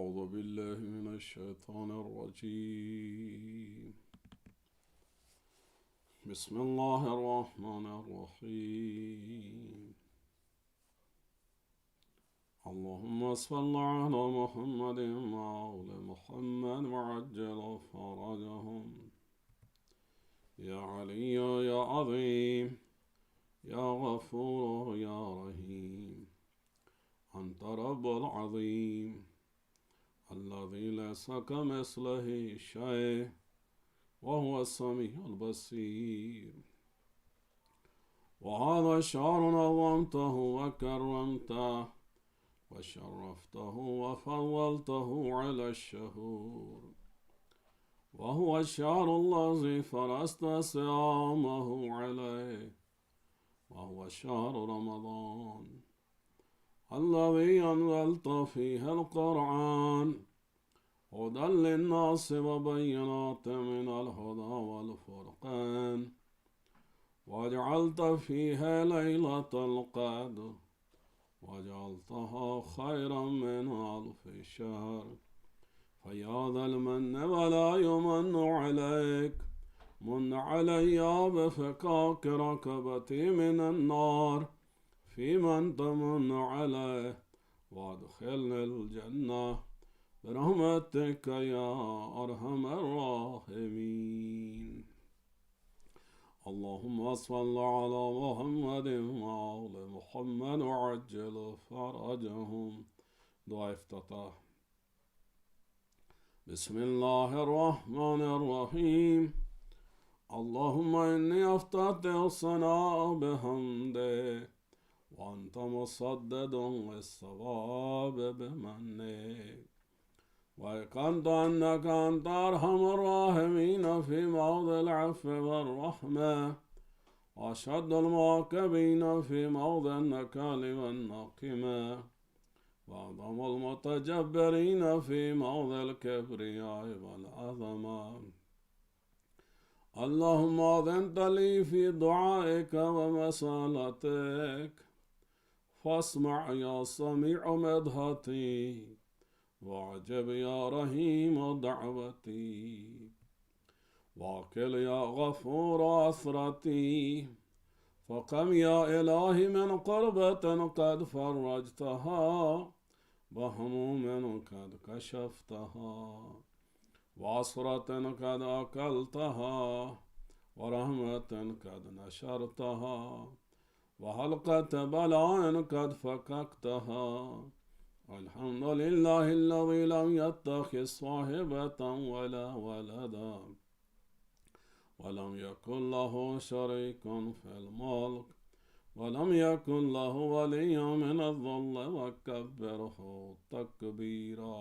أعوذ بالله من الشيطان الرجيم. بسم الله الرحمن الرحيم. اللهم صل على محمد وآل محمد وعجل فرجهم. يا علي يا عظيم يا غفور يا رحيم، أنت رب العظيم الذي ليس كمثله شيء وهو السميع البصير. وهذا الشهر نظمته وكرمته وشرفته وفضلته على الشهور، وهو الشهر الذي فرضت صيامه عليه، وهو شهر رمضان الذي أنزلت فيه القرآن هدى للناس وبينات من الهدى والفرقان، وجعلت فيها ليلة القدر وجعلتها خيرا من 1000 شهر. فيا ذا المن ولا يمن عليك، من علي بفكاك ركبتي من النار في من تمن عليه، وادخلني الجنة برحمتك يا أرحم الراحمين. اللهم صل على محمد وآل محمد وعجل فرجهم. دعاء افتتاح. بسم الله الرحمن الرحيم. اللهم إني أفتتح الصلاة بحمدك، وأنت مصدد للصواب بمنك، وأيقنت أنك أنت أرحم الراحمين في موضع العفو والرحمة، وأشد المعاقبين في موضع النكال والنقمة، وأعظم المتجبرين في موضع الكبرياء والعظمة. اللهم أذنت لي في دعائك ومسالتك، فاسمع يا سميع مدحتي، واعجب يا رحيم دعوتي، واكل يا غفور أثرتي. فكم يا إلهي من قربة قد فرجتها، وهموم قد كشفتها، وعصرة قد أكلتها، ورحمة قد نشرتها، وحلقة بلاء قد فككتها. الحمد لله الذي لم يتخذ صاحبة ولا ولدا، ولم يكن له شريك في الملك، ولم يكن له ولي من الذل، وكبره تكبيرا.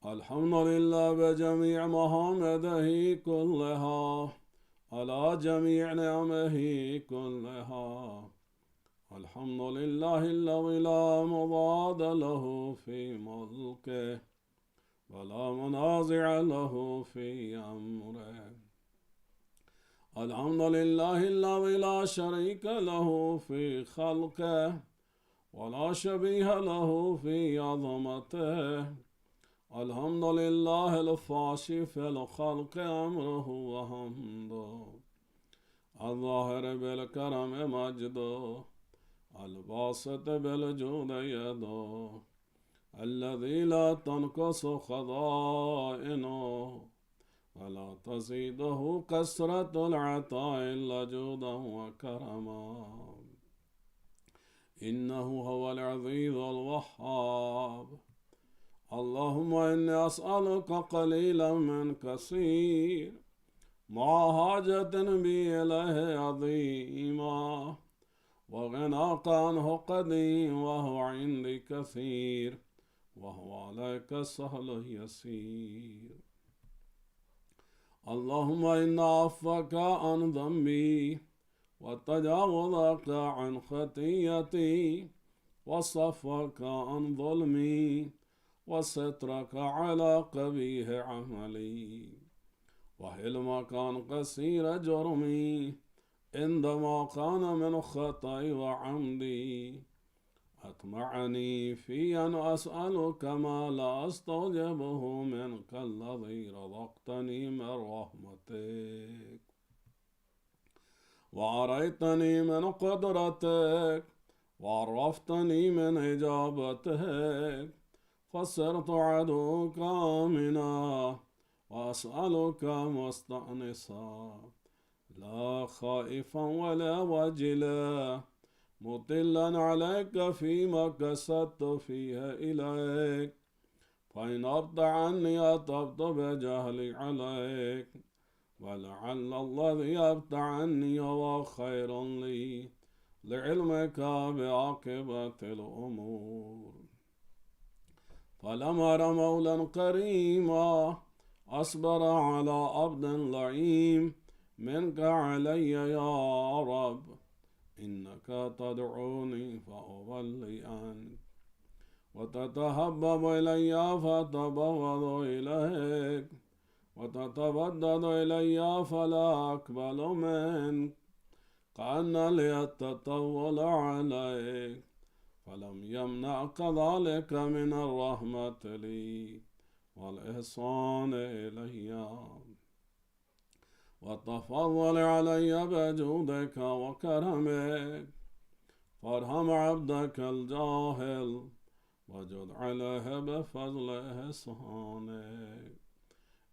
الحمد لله بجميع محامده كلها، على جميع نعمه كلها. الحمد لله الذي لا مضاد له في ملكه، ولا منازع له في أمره. الحمد لله الذي لا شريك له في خلقه، ولا شبيه له في عظمته. الحمد لله الفاشي في الخلق أمره وحمده، الظاهر بالكرم مجده، الباسط بالجود يده، الذي لا تنقص خزائنه ولا تزيده كثرة العطاء إلا جودا وكرما. إنه هو العزيز الوهاب. اللهم إني أسألك قليلا من كثير، مع حاجة بي إليه عظيمة، وغناك عنه قديم، وهو عندي كثير، وهو عليك سهل يسير. اللهم إن عفوك عن ذنبي، وتجاوزك عن خطيئتي، وصفك عن ظلمي، وسترك على قبيح عملي، وحلمك عن قصير جرمي، عندما كان من خطأي وعمدي. أطمعني في أن أسألك ما لا أستوجبه منك الذي رزقتني من رحمتك وعريتني من قدرتك وعرفتني من إجابتك فصرت عدوك آمنا وأسألك مستأنسا لا خائفا ولا وجلا مطلا عليك فيما كسدت فيها إليك فإن أبط عني أتبت بجهلي عليك ولعل الذي أبط عني هو خير لي لعلمك بعاقبة الأمور فلم أر مولا كريما أصبر على عبد لعيم منك علي يا رب إنك تدعوني فأولي عنك وتتهبب إلي فأتبغض إليك وتتبدد إلي فلا أقبل منك كأن لي التطول عليك فلم يمنعك ذلك من الرحمة لي والإحسان إلي وتفضل علي بجودك وكرمك فارحم عبدك الجاهل وجد عليه بفضل إحسانك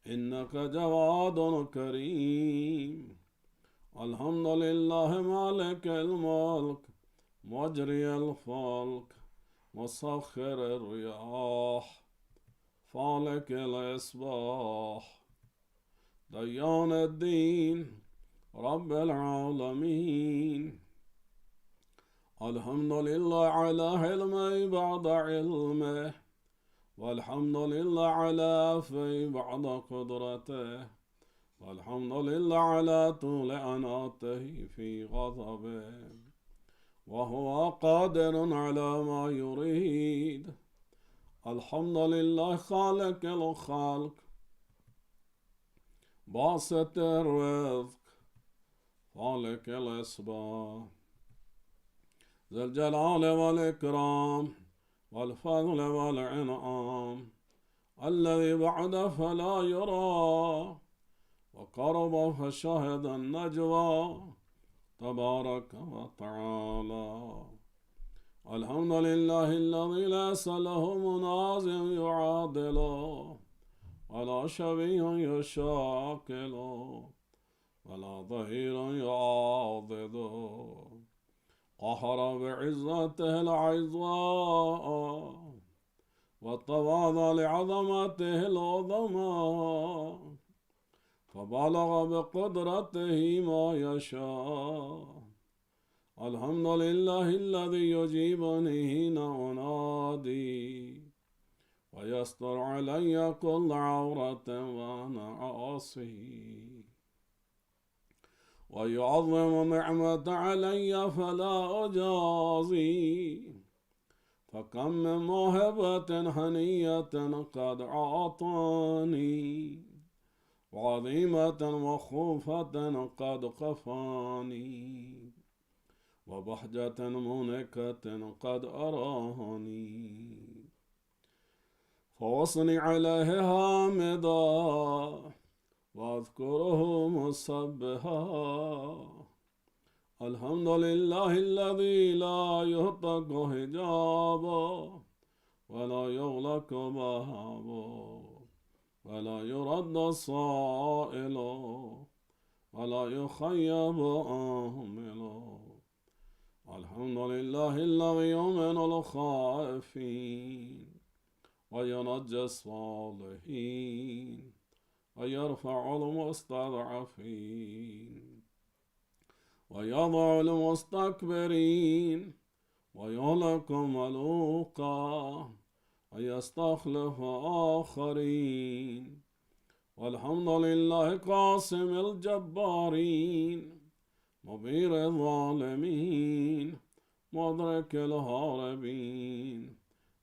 إنك جواد كريم الحمد لله مالك الملك مجري الفلك مسخر الرياح فالك الإصباح ديان الدين رب العالمين الحمد لله على حلمه بعد علمه والحمد لله على عفوه بعد قدرته والحمد لله على طول أناته في غضبه وهو قادر على ما يريد الحمد لله خالق الخلق باسط الرزق خالق الأسباب ذي الجلال والإكرام والفضل والعنعام الذي بعد فلا يرى وقرب فشهد النجوى تبارك وتعالى الحمد لله الذي ليس له منازع يعادله ولا شبيه يشاكله ولا ظهير يعاضده قهر بعزته العظمى وتواضع لعظمته العظمى فبلغ بقدرته ما يشاء الحمد لله الذي يجيبني حين أنادي ويستر علي كل عورة وأنا عاصي ويعظم نعمة علي فلا أجازي فكم من موهبة هنية قد أعطاني وعظيمة وخوفة قد قفاني وبهجة منكة قد أراني فوصني عليه هامدا واذكره مسبها الحمد لله الذي لا يهتك حجابا ولا يغلق بابا ولا يرد السائل ولا يخيب آمل الحمد لله الذي يؤمن الخائفين وينجي الصالحين ويرفع المستضعفين ويضع المستكبرين ويهلك ملوكا ويستخلف آخرين والحمد لله قاسم الجبارين مبير الظالمين مدرك الهاربين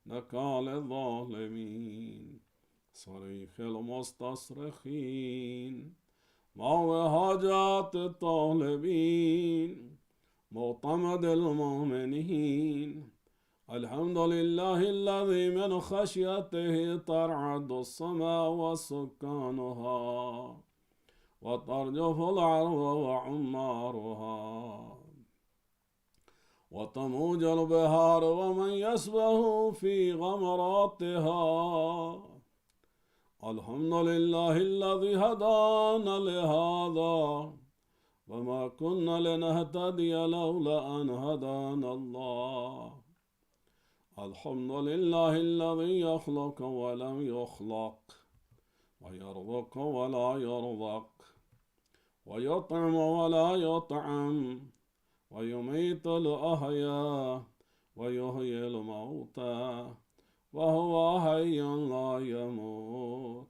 نكال الظالمين صريخ المستصرخين موضع حاجات الطالبين معتمد المؤمنين الحمد لله الذي من خشيته ترعد السماء وسكانها وترجف العرب وعمارها وتموج البحار ومن يسبح في غمراتها. الحمد لله الذي هدانا لهذا وما كنا لنهتدي لولا أن هدانا الله. الحمد لله الذي يخلق ولم يخلق ويرزق ولا يرزق ويطعم ولا يطعم ويميت الأحياء ويحيي الموتى وهو حي لا يموت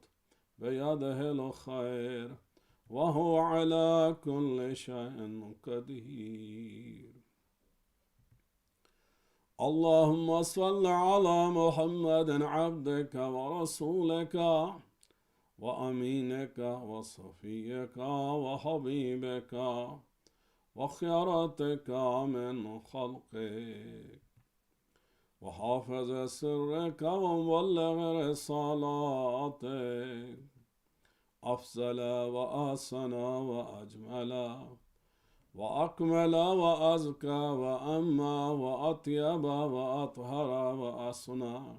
بيده الخير وهو على كل شيء قدير. اللهم صل على محمد عبدك ورسولك وأمينك وصفيك وحبيبك وخيرتك من خلقك وحافظ سرك ومبلغ رسالاتك أفضل وأحسن وأجمل وأكمل وأزكى وأما وأطيب وأطهر وأصنع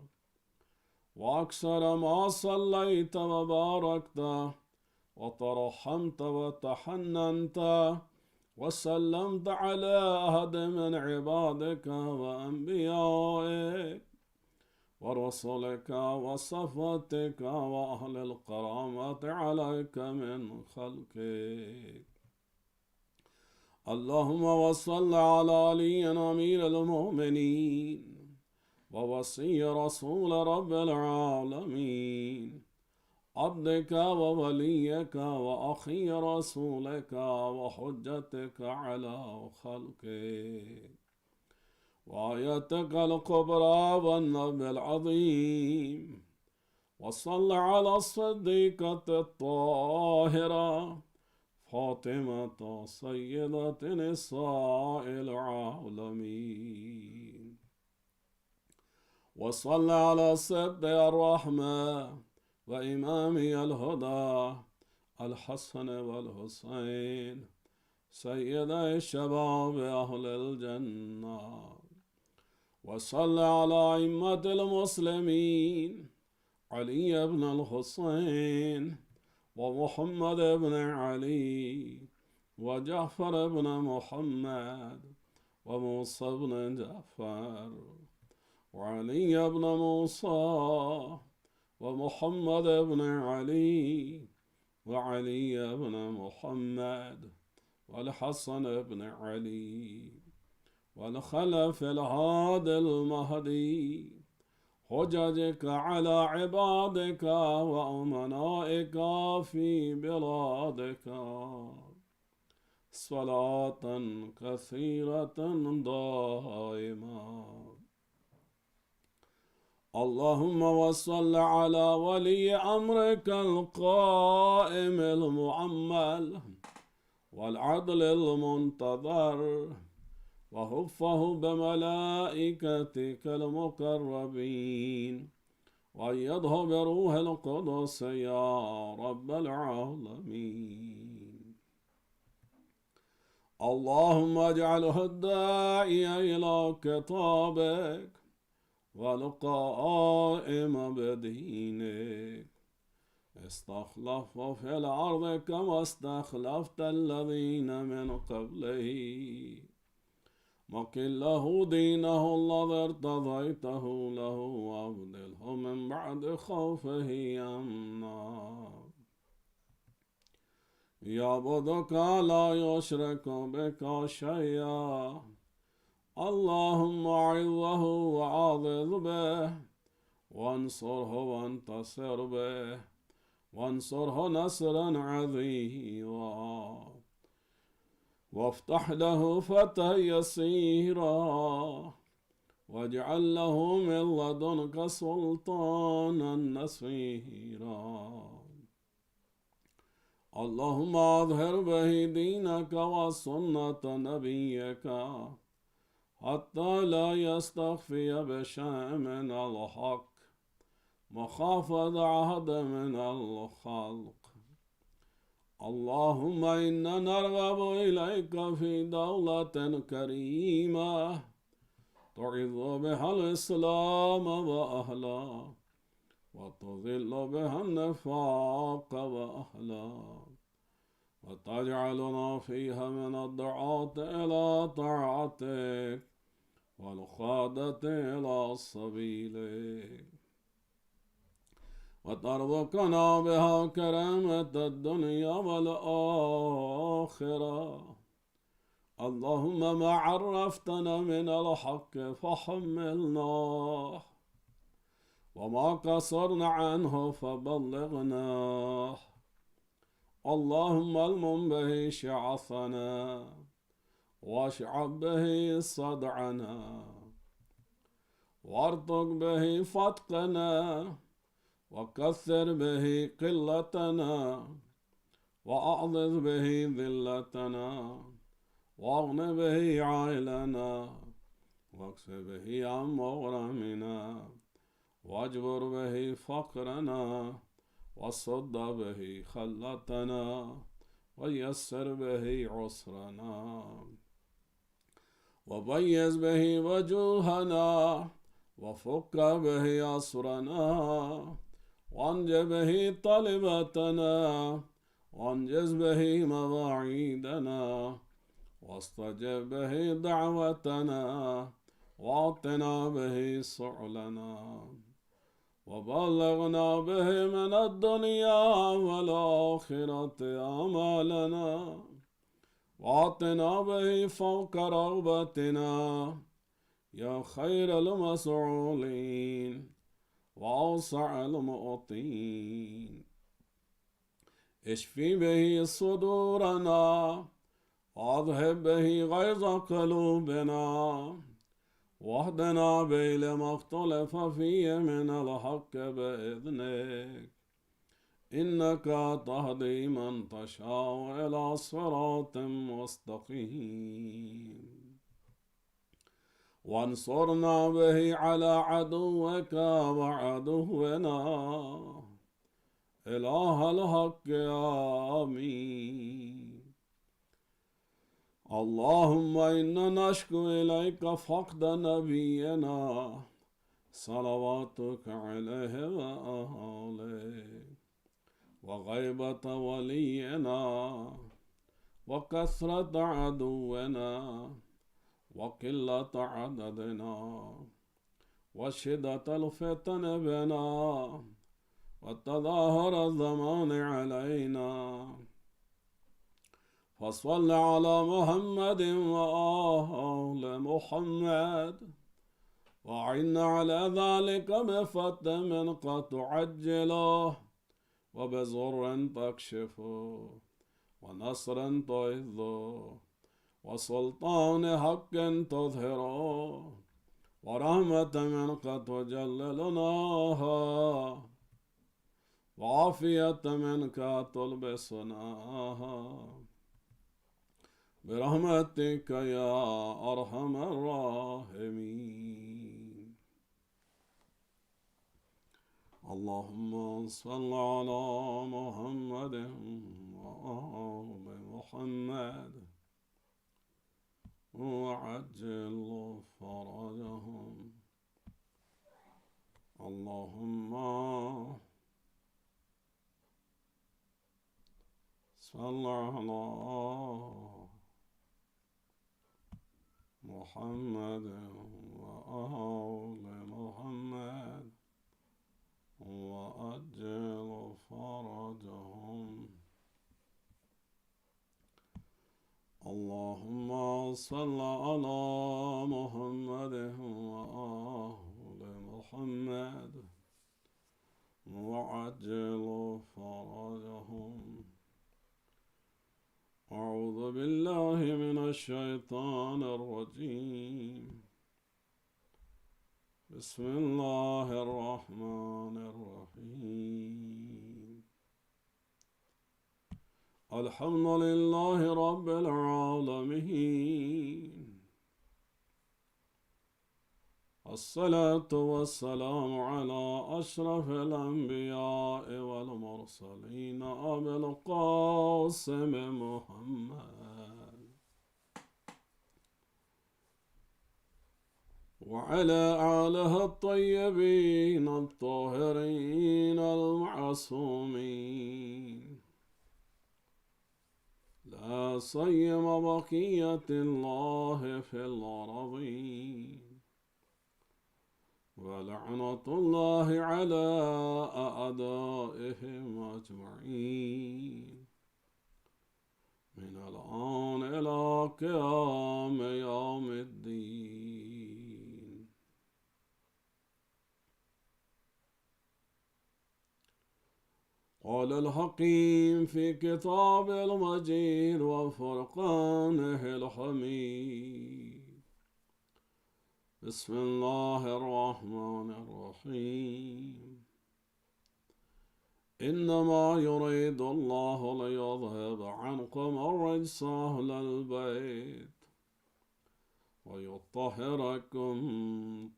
وأكثر ما صليت وباركت وترحمت وتحننت وسلمت على أحد من عبادك وأنبيائك ورسلك وصفوتك وأهل الكرامة عليك من خلقك. اللهم وصل على علي أمير المؤمنين ووصي رسول رب العالمين عبدك ووليك وأخي رسولك وحجتك على خلقك وآيتك الكبرى والنبي العظيم. وصل على الصديقة الطاهرة فاطمة سيدة نساء العالمين. وصل على سد الرحمة وإمامي الهدى الحسن والحسين سيدي الشباب أهل الجنة. وصل على أئمة المسلمين علي بن الحسين ومحمد بن علي وجعفر بن محمد وموسى بن جعفر وعلي بن موسى ومحمد بن علي وعلي بن محمد والحسن بن علي والخلف الهادي المهدي حججك على عبادك وأمنائك في بلادك صلاة كثيرة دائمة. اللهم وصل على ولي أمرك القائم المؤمل والعدل المنتظر وحفه بملائكتك المقربين وأيده بروح القدس يا رب العالمين. اللهم اجعله الداعي إلى كتابك والقائم بدينك استخلف في الأرض كما استخلفت الذين من قبله مكن له دينه الذي ارتضيته له وابدله من بعد خوفه أمنا يعبدك لا يشرك بك شيئا. اللهم أعظه وعاضد به وانصره وانتصر به وانصره نصرا عظيما وافتح له فتحا يسيرا واجعل له من لدنك سلطانا نصيرا. اللهم أظهر به دينك وسنة نبيك حتى لا يستخفي بشيء من الحق مخافة عهد من الخلق. اللهم إنا نرغب إليك في دولة كريمة تعز بها الإسلام وأهله وتذل بها النفاق وأهله وتجعلنا فيها من الدعاة إلى طاعتك والقادة إلى سبيلك وترزقنا بها كرامة الدنيا والآخرة. اللهم ما عرفتنا من الحق فحملناه وما قصرنا عنه فبلغناه. اللهم المم به شعثنا واشعب به صدعنا وارتق به فتقنا وكثر به قلتنا وأعظم به ذلتنا واغن به عائلنا واكس به عن مغرمنا واجبر به فقرنا وصد به خلتنا ويسر به عسرنا وبيز به وجوهنا وفك به أسرنا وانج به طلبتنا وانجز به مواعيدنا واستجب به دعوتنا واعطنا به سعلنا وبلغنا به من الدنيا والآخرة آمالنا واعطنا به فوق رغبتنا يا خير المسؤولين وأوسع المعطين. اشفي به صدورنا واذهب به غيظ قلوبنا واهدنا به لما اختلف فيه من الحق بإذنك إنك تهدي من تشاء إلى صراط مستقيم. وانصرنا به على عدوك وعدونا إله الحق آمين. اللهم إنا نشكو إليك فقد نبينا صلواتك عليه وآله وغيبة ولينا وكثرة عدونا وقلة عددنا وشدة الفتن بنا وتظاهر الزمان علينا. فصل على محمد وآل محمد وعنا على ذلك بفتح قد تعجله وبزر تكشفه ونصر تعظه وسلطان حق تظهره ورحمة منك تجللناها وعافية منك تلبسناها برحمتك يا أرحم الراحمين. اللهم صل على محمد وآل محمد وعجل فرجهم. اللهم صل على محمد وآل محمد وعجل فرجهم. اللهم صل على محمد وآل محمد وعجل فرجهم. أعوذ بالله من الشيطان الرجيم. بسم الله الرحمن الرحيم. الحمد لله رب العالمين والصلاة والسلام على أشرف الأنبياء والمرسلين أبي القاسم محمد وعلى آله الطيبين الطاهرين المعصومين لا سيما بقية الله في الأرضين ولعنة الله على أعدائهم أجمعين من الآن إلى قيام يوم الدين. قال الحكيم في كتاب المجيد وفرقانه الحميد. بسم الله الرحمن الرحيم. إنما يريد الله ليذهب عنكم الرجس أهل البيت ويطهركم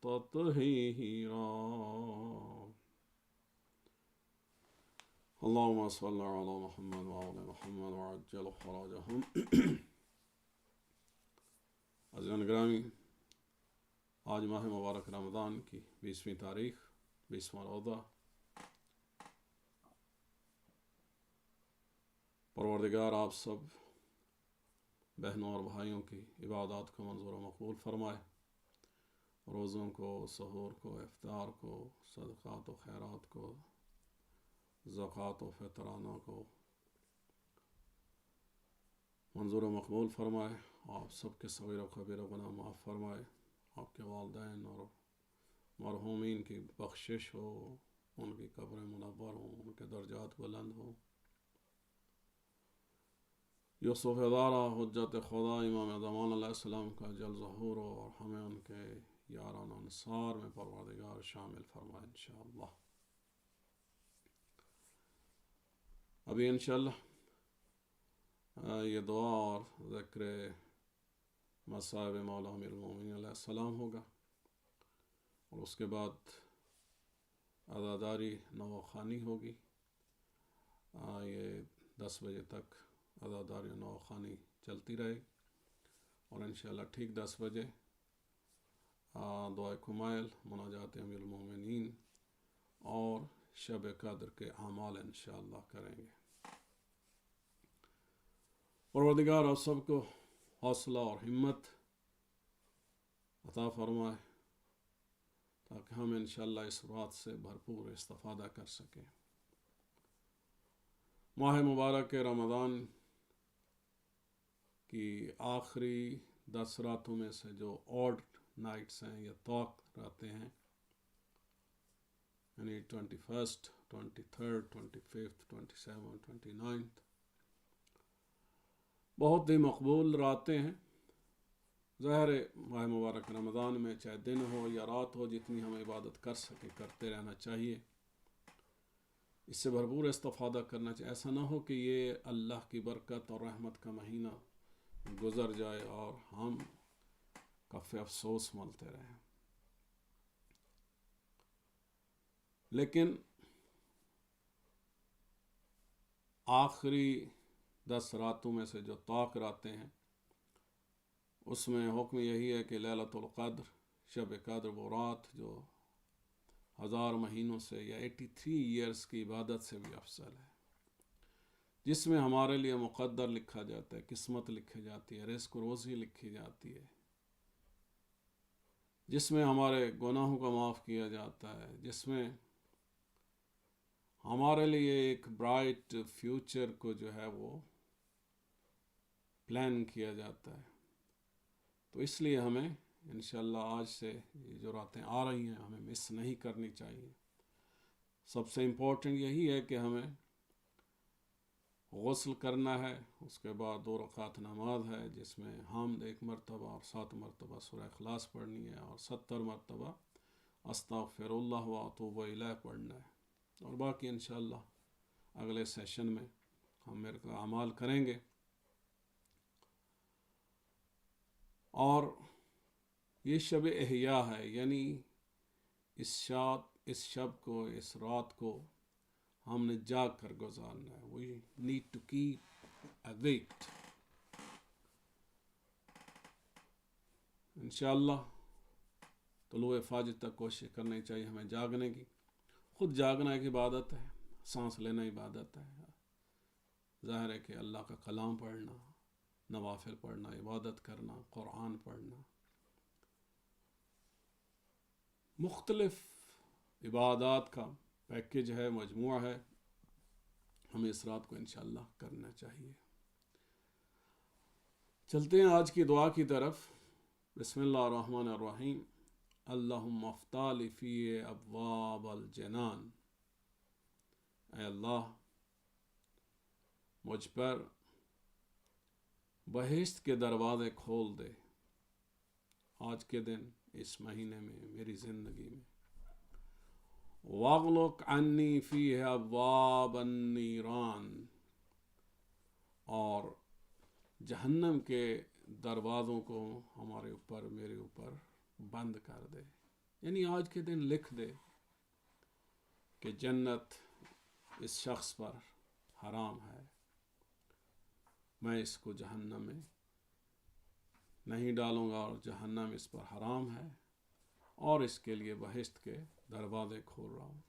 تطهيرا. اللهم صل على محمد وعلى محمد وعجل فرجهم. عزیزان گرامی، آج ماہ مبارک رمضان کی 20ویں تاریخ، 20واں روزہ۔ پروردگار آپ سب بہنوں اور بھائیوں کی عبادات کو منظور و مقبول فرمائے، روزوں کو، سحور کو، افطار کو، صدقات و خیرات کو، زکوٰۃ و فطرانہ کو منظور و مقبول فرمائے، آپ سب کے صغیر و کبیر و گناہ معاف فرمائے، آپ کے والدین اور مرحومین کی بخشش ہو، ان کی قبریں منور ہوں، ان کے درجات بلند ہوں۔ یوسف ادارہ حجت خدا امام زمان علیہ السلام کا جل ظہور ہو، اور ہمیں ان کے یاران انصار میں پروردگار شامل فرمائے انشاءاللہ۔ ابھی انشاءاللہ یہ دعا اور ذکر مصائب مولا امیر المومنین علیہ السلام ہوگا، اور اس کے بعد عزاداری نواخوانی ہوگی۔ یہ 10 بجے تک عزاداری نواخوانی چلتی رہے گی، اور انشاءاللہ ٹھیک 10 بجے دعائے کمائل، مناجات امیر المومنین اور شب قدر کے اعمال انشاءاللہ کریں گے۔ پروردگار آپ سب کو حوصلہ اور ہمت عطا فرمائے تاکہ ہم انشاءاللہ اس رات سے بھرپور استفادہ کر سکیں۔ ماہ مبارک رمضان کی آخری 10 راتوں میں سے جو آڈ نائٹس ہیں یا طاق راتیں ہیں، یعنی 21st، 23rd، 25th، 27th، 29th، بہت ہی مقبول راتیں ہیں۔ ظاہر ماہ مبارک رمضان میں چاہے دن ہو یا رات ہو، جتنی ہم عبادت کر سکیں کرتے رہنا چاہیے، اس سے بھرپور استفادہ کرنا چاہیے۔ ایسا نہ ہو کہ یہ اللہ کی برکت اور رحمت کا مہینہ گزر جائے اور ہم کف افسوس ملتے رہیں۔ لیکن آخری 10 راتوں میں سے جو طاق راتیں ہیں، اس میں حکم یہی ہے کہ لیلۃ القدر، شب قدر، وہ رات جو 1000 مہینوں سے یا 83 ایئرس کی عبادت سے بھی افضل ہے، جس میں ہمارے لیے مقدر لکھا جاتا ہے، قسمت لکھی جاتی ہے، رزق و روزی لکھی جاتی ہے، جس میں ہمارے گناہوں کو معاف کیا جاتا ہے، جس میں ہمارے لیے ایک برائٹ فیوچر کو جو ہے وہ پلان کیا جاتا ہے۔ تو اس لیے ہمیں انشاءاللہ آج سے یہ جو راتیں آ رہی ہیں ہمیں مس نہیں کرنی چاہیے۔ سب سے امپورٹنٹ یہی ہے کہ ہمیں غسل کرنا ہے، اس کے بعد 2 رکعت نماز ہے، جس میں حمد 1 مرتبہ اور 7 مرتبہ سورہ اخلاص پڑھنی ہے، اور 70 مرتبہ استغفر اللہ و اتوب الیہ پڑھنا ہے۔ اور باقی انشاءاللہ اگلے سیشن میں ہم میرے کو اعمال کریں گے۔ اور یہ شب احیاء ہے، یعنی اس شب کو، اس رات کو ہم نے جاگ کر گزارنا ہے. We need to keep awake. انشاءاللہ طلوع فجر تک کوشش کرنی چاہیے ہمیں جاگنے کی. خود جاگنا ایک عبادت ہے، سانس لینا عبادت ہے. ظاہر ہے کہ اللہ کا کلام پڑھنا، نوافل پڑھنا، عبادت کرنا، قرآن پڑھنا، مختلف عبادات کا پیکج ہے، مجموعہ ہے. ہمیں اس رات کو انشاءاللہ کرنا چاہیے. چلتے ہیں آج کی دعا کی طرف. بسم اللہ الرحمن الرحیم. اللہم افتح لی فی ابواب الجنان. اے اللہ مجھ پر بہشت کے دروازے کھول دے آج کے دن، اس مہینے میں، میری زندگی میں. واغلق عنی فیہ ابواب النیران. اور جہنم کے دروازوں کو ہمارے اوپر، میرے اوپر بند کر دے. یعنی آج کے دن لکھ دے کہ جنت اس شخص پر حرام ہے، میں اس کو جہنم میں نہیں ڈالوں گا، اور جہنم اس پر حرام ہے، اور اس کے لیے بہشت کے دروازے کھول رہا ہوں.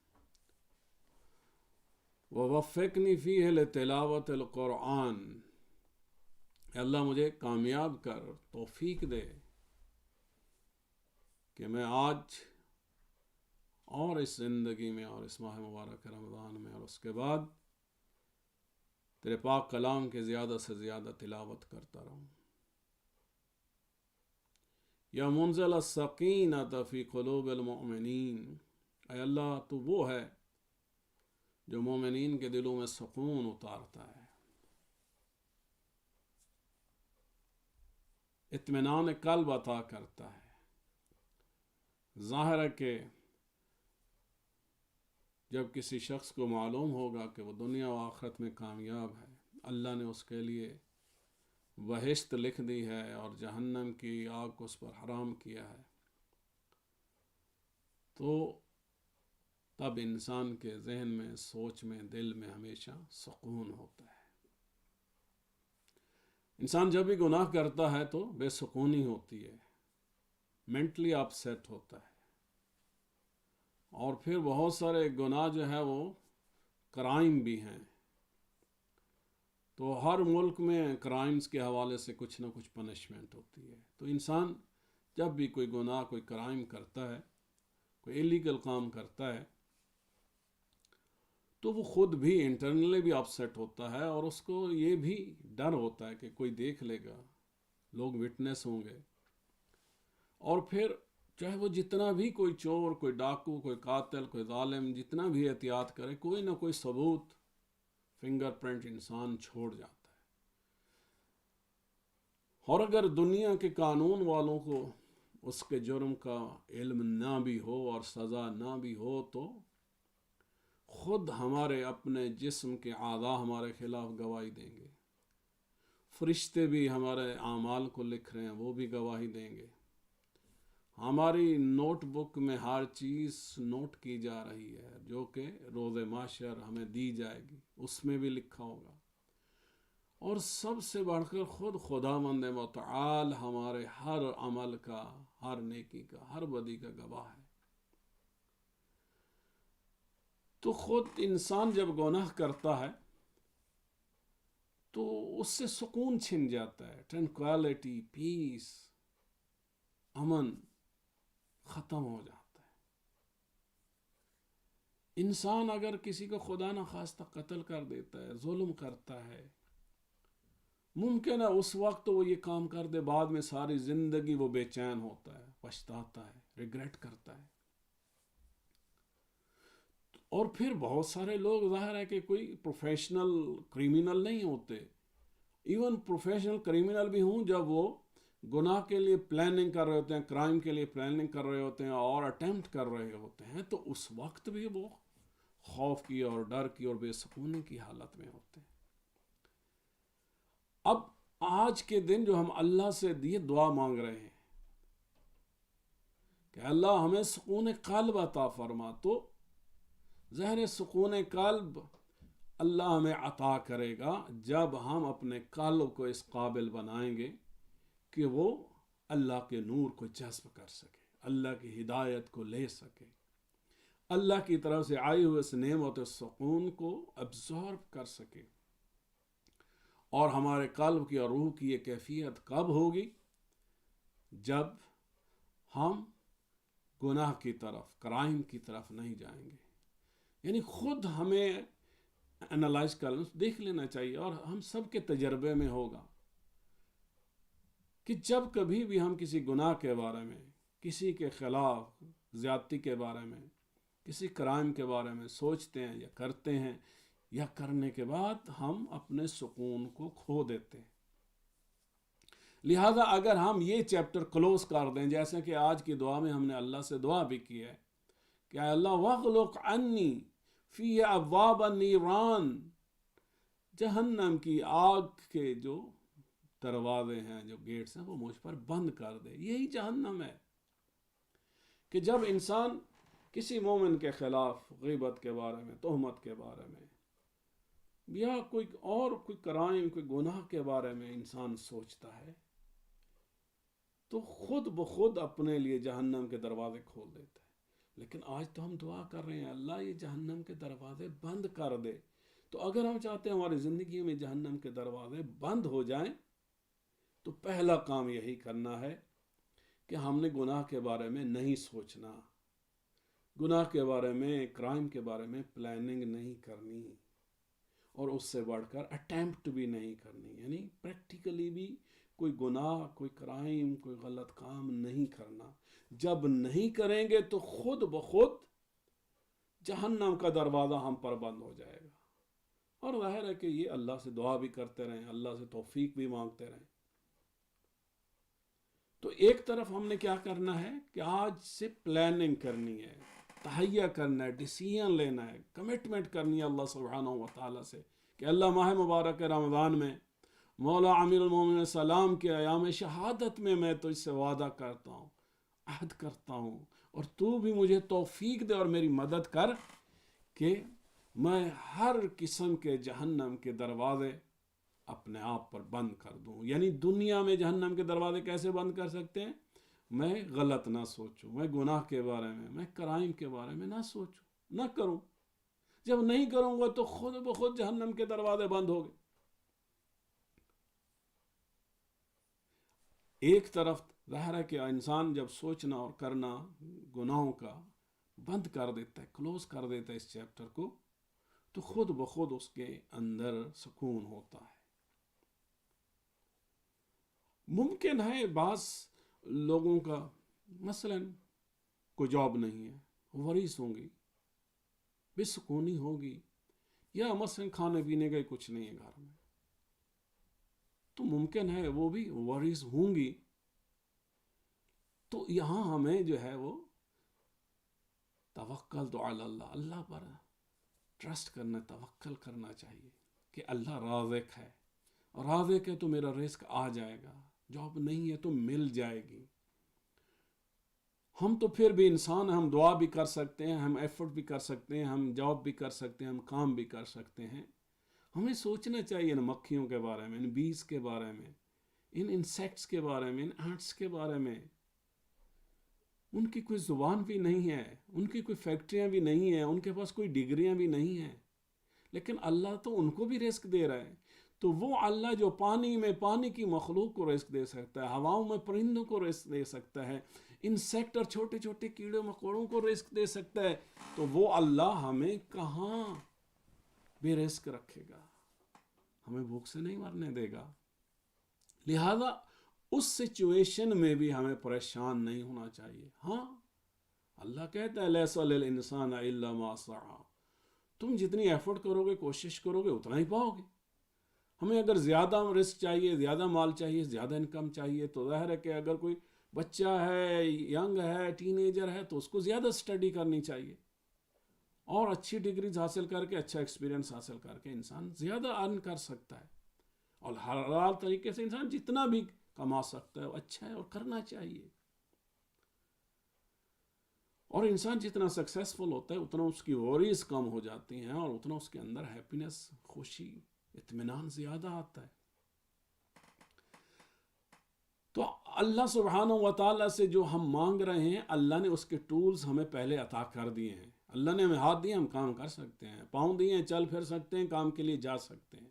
ووفقنی فیہ لتلاوت القرآن. اللہ مجھے کامیاب کر، توفیق دے کہ میں آج اور اس زندگی میں اور اس ماہ مبارک رمضان میں اور اس کے بعد تیرے پاک کلام کے زیادہ سے زیادہ تلاوت کرتا رہوں. یا منزل السکینۃ فی قلوب المؤمنین. اے اللہ تو وہ ہے جو مومنین کے دلوں میں سکون اتارتا ہے، اطمینان قلب عطا کرتا ہے. ظاہر ہے کہ جب کسی شخص کو معلوم ہوگا کہ وہ دنیا و آخرت میں کامیاب ہے، اللہ نے اس کے لیے بہشت لکھ دی ہے اور جہنم کی آگ کو اس پر حرام کیا ہے، تو تب انسان کے ذہن میں، سوچ میں، دل میں ہمیشہ سکون ہوتا ہے. انسان جب بھی گناہ کرتا ہے تو بے سکونی ہوتی ہے، مینٹلی اپسیٹ ہوتا ہے. اور پھر بہت سارے گناہ جو ہے وہ کرائم بھی ہیں. تو ہر ملک میں کرائمز کے حوالے سے کچھ نہ کچھ پنشمنٹ ہوتی ہے. تو انسان جب بھی کوئی گناہ، کوئی کرائم کرتا ہے، کوئی ایلیگل کام کرتا ہے، تو وہ خود بھی انٹرنلی بھی اپسیٹ ہوتا ہے، اور اس کو یہ بھی ڈر ہوتا ہے کہ کوئی دیکھ لے گا، لوگ وٹنس ہوں گے. اور پھر چاہے وہ جتنا بھی کوئی چور، کوئی ڈاکو، کوئی قاتل، کوئی ظالم جتنا بھی احتیاط کرے، کوئی نہ کوئی ثبوت، فنگر پرنٹ انسان چھوڑ جاتا ہے. اور اگر دنیا کے قانون والوں کو اس کے جرم کا علم نہ بھی ہو اور سزا نہ بھی ہو، تو خود ہمارے اپنے جسم کے اعضاء ہمارے خلاف گواہی دیں گے. فرشتے بھی ہمارے اعمال کو لکھ رہے ہیں، وہ بھی گواہی دیں گے. ہماری نوٹ بک میں ہر چیز نوٹ کی جا رہی ہے جو کہ روز محشر ہمیں دی جائے گی، اس میں بھی لکھا ہوگا. اور سب سے بڑھ کر خود خداوند متعال ہمارے ہر عمل کا، ہر نیکی کا، ہر بدی کا گواہ ہے. تو خود انسان جب گناہ کرتا ہے تو اس سے سکون چھن جاتا ہے، ٹرنکویلٹی، پیس، امن ختم ہو جاتا ہے. انسان اگر کسی کو خدا نخواستہ قتل کر دیتا ہے، ظلم کرتا ہے، ممکن ہے اس وقت وہ یہ کام کر دے، بعد میں ساری زندگی وہ بے چین ہوتا ہے، پچھتاتا ہے، ریگریٹ کرتا ہے. اور پھر بہت سارے لوگ، ظاہر ہے کہ کوئی پروفیشنل کریمنل نہیں ہوتے، ایون پروفیشنل کریمنل بھی ہوں، جب وہ گناہ کے لیے پلاننگ کر رہے ہوتے ہیں، کرائم کے لیے پلاننگ کر رہے ہوتے ہیں اور اٹیمپٹ کر رہے ہوتے ہیں، تو اس وقت بھی وہ خوف کی اور ڈر کی اور بے سکونی کی حالت میں ہوتے ہیں. اب آج کے دن جو ہم اللہ سے یہ دعا مانگ رہے ہیں کہ کہ اللہ ہمیں سکون قلب عطا فرما. تو ظاہر سکون قلب اللہ ہمیں عطا کرے گا جب ہم اپنے قلب کو اس قابل بنائیں گے کہ وہ اللہ کے نور کو جذب کر سکے، اللہ کی ہدایت کو لے سکے، اللہ کی طرف سے آئی ہوئے اس نعمت سکون کو ابزارب کر سکے. اور ہمارے قلب کی اور روح کی یہ کیفیت کب ہوگی؟ جب ہم گناہ کی طرف، کرائم کی طرف نہیں جائیں گے. یعنی خود ہمیں انالائز کر دیکھ لینا چاہیے، اور ہم سب کے تجربے میں ہوگا کہ جب کبھی بھی ہم کسی گناہ کے بارے میں، کسی کے خلاف زیادتی کے بارے میں، کسی کرائم کے بارے میں سوچتے ہیں یا کرتے ہیں، یا کرنے کے بعد ہم اپنے سکون کو کھو دیتے ہیں. لہذا اگر ہم یہ چیپٹر کلوز کر دیں، جیسے کہ آج کی دعا میں ہم نے اللہ سے دعا بھی کی ہے کہ اے اللہ وَاغْلُقْ عَنِّي فِي أَبْوَابَ النِّيرَانِ، جہنم کی آگ کے جو دروازے ہیں، جو گیٹس ہیں، وہ مجھ پر بند کر دے. یہی جہنم ہے کہ جب انسان کسی مومن کے خلاف غیبت کے بارے میں، تہمت کے بارے میں، یا کوئی کرائم، کوئی گناہ کے بارے میں انسان سوچتا ہے تو خود بخود اپنے لیے جہنم کے دروازے کھول دیتا ہے. لیکن آج تو ہم دعا کر رہے ہیں اللہ یہ جہنم کے دروازے بند کر دے. تو اگر ہم چاہتے ہیں ہماری زندگی میں جہنم کے دروازے بند ہو جائیں تو پہلا کام یہی کرنا ہے کہ ہم نے گناہ کے بارے میں نہیں سوچنا، گناہ کے بارے میں، کرائم کے بارے میں پلاننگ نہیں کرنی، اور اس سے بڑھ کر اٹیمپٹ بھی نہیں کرنی. یعنی پریکٹیکلی بھی کوئی گناہ، کوئی کرائم، کوئی غلط کام نہیں کرنا. جب نہیں کریں گے تو خود بخود جہنم کا دروازہ ہم پر بند ہو جائے گا. اور ظاہر ہے کہ یہ اللہ سے دعا بھی کرتے رہیں، اللہ سے توفیق بھی مانگتے رہیں. تو ایک طرف ہم نے کیا کرنا ہے کہ آج سے پلاننگ کرنی ہے، تہیہ کرنا ہے، ڈیسیژن لینا ہے، کمٹمنٹ کرنی ہے اللہ سبحانہ و تعالیٰ سے کہ اللہ ماہ مبارک رمضان میں، مولا امیر المومنین السلام کے ایام شہادت میں تجھ سے وعدہ کرتا ہوں، عہد کرتا ہوں، اور تو بھی مجھے توفیق دے اور میری مدد کر کہ میں ہر قسم کے جہنم کے دروازے اپنے آپ پر بند کر دوں. یعنی دنیا میں جہنم کے دروازے کیسے بند کر سکتے ہیں؟ میں غلط نہ سوچوں، میں گناہ کے بارے میں کرائم کے بارے میں نہ سوچوں، نہ کروں. جب نہیں کروں گا تو خود بخود جہنم کے دروازے بند ہو گئے. ایک طرف ظاہر ہے کہ انسان جب سوچنا اور کرنا گناہوں کا بند کر دیتا ہے، کلوز کر دیتا ہے اس چیپٹر کو، تو خود بخود اس کے اندر سکون ہوتا ہے. ممکن ہے بعض لوگوں کا مثلا کوئی جاب نہیں ہے، وریث ہوں گی، بے سکونی ہوگی، یا مثلا کھانے پینے کا کچھ نہیں ہے گھر میں، تو ممکن ہے وہ بھی وریث ہوں گی. تو یہاں ہمیں جو ہے وہ توکل تو علی اللہ، اللہ پر ٹرسٹ کرنا، توکل کرنا چاہیے کہ اللہ رازق ہے، اور رازق ہے تو میرا رزق آ جائے گا، جاب نہیں ہے تو مل جائے گی. ہم تو پھر بھی انسان، ہم دعا بھی کر سکتے ہیں، ہم ایفرٹ بھی کر سکتے ہیں، ہم جاب بھی کر سکتے ہیں، ہم کام بھی کر سکتے ہیں. ہمیں سوچنا چاہیے ان مکھیوں کے بارے میں، ان بیز کے بارے میں، ان انسیکٹس کے بارے میں، ان اینٹس کے بارے میں. ان کی کوئی زبان بھی نہیں ہے، ان کی کوئی فیکٹریاں بھی نہیں ہیں، ان کے پاس کوئی ڈگریاں بھی نہیں ہیں، لیکن اللہ تو ان کو بھی رزق دے رہا ہے. تو وہ اللہ جو پانی میں پانی کی مخلوق کو رزق دے سکتا ہے، ہواؤں میں پرندوں کو رزق دے سکتا ہے، انسیکٹ اور چھوٹے چھوٹے کیڑے مکوڑوں کو رزق دے سکتا ہے، تو وہ اللہ ہمیں کہاں بے رزق رکھے گا؟ ہمیں بھوک سے نہیں مرنے دے گا. لہذا اس سچویشن میں بھی ہمیں پریشان نہیں ہونا چاہیے. ہاں اللہ کہتا ہے لیس للانسان الا ما سعى، تم جتنی ایفرٹ کرو گے، کوشش کرو گے، اتنا ہی پاؤ گے. ہمیں اگر زیادہ رزق چاہیے، زیادہ مال چاہیے، زیادہ انکم چاہیے، تو ظاہر ہے کہ اگر کوئی بچہ ہے، ینگ ہے، ٹین ایجر ہے، تو اس کو زیادہ اسٹڈی کرنی چاہیے، اور اچھی ڈگریز حاصل کر کے، اچھا ایکسپیرینس حاصل کر کے انسان زیادہ ارن کر سکتا ہے. اور حلال طریقے سے انسان جتنا بھی کما سکتا ہے وہ اچھا ہے اور کرنا چاہیے. اور انسان جتنا سکسیسفل ہوتا ہے اتنا اس کی وریز کم ہو جاتی ہیں اور اتنا اس کے اندر ہیپینس، خوشی، اطمینان زیادہ آتا ہے۔ تو اللہ سبحانہ و تعالیٰ سے جو ہم مانگ رہے ہیں، اللہ نے اس کے ٹولز ہمیں پہلے عطا کر دیے ہیں۔ اللہ نے ہمیں ہاتھ دیے، ہم کام کر سکتے ہیں، پاؤں دیے ہیں، چل پھر سکتے ہیں، کام کے لیے جا سکتے ہیں۔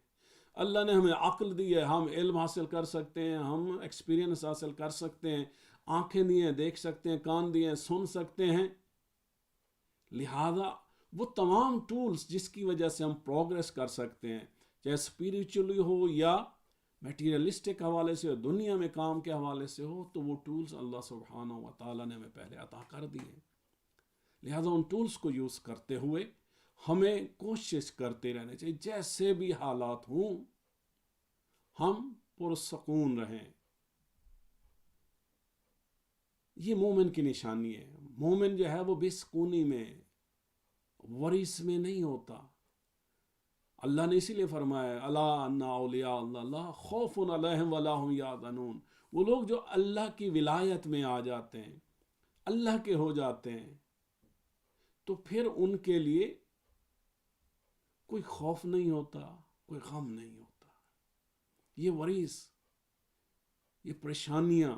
اللہ نے ہمیں عقل دی ہے، ہم علم حاصل کر سکتے ہیں، ہم ایکسپیرینس حاصل کر سکتے ہیں، آنکھیں دی ہیں، دیکھ سکتے ہیں، کان دیے ہیں، سن سکتے ہیں۔ لہذا وہ تمام ٹولز جس کی وجہ سے ہم پروگریس کر سکتے ہیں، چاہے اسپریچولی ہو یا میٹیریلسٹک حوالے سے ہو، دنیا میں کام کے حوالے سے ہو، تو وہ ٹولز اللہ سبحانہ و تعالیٰ نے ہمیں پہلے عطا کر دیے۔ لہذا ان ٹولز کو یوز کرتے ہوئے ہمیں کوشش کرتے رہنے چاہیے، جیسے بھی حالات ہوں ہم پرسکون رہیں۔ یہ مومن کی نشانی ہے۔ مومن جو ہے وہ بے سکونی میں، ورث میں نہیں ہوتا۔ اللہ نے اسی لیے فرمایا الا ان اولیاء اللہ لا خوف علیہم ولا هم یحزنون، وہ لوگ جو اللہ کی ولایت میں آ جاتے ہیں، اللہ کے ہو جاتے ہیں، تو پھر ان کے لیے کوئی خوف نہیں ہوتا، کوئی غم نہیں ہوتا۔ یہ ورث، یہ پریشانیاں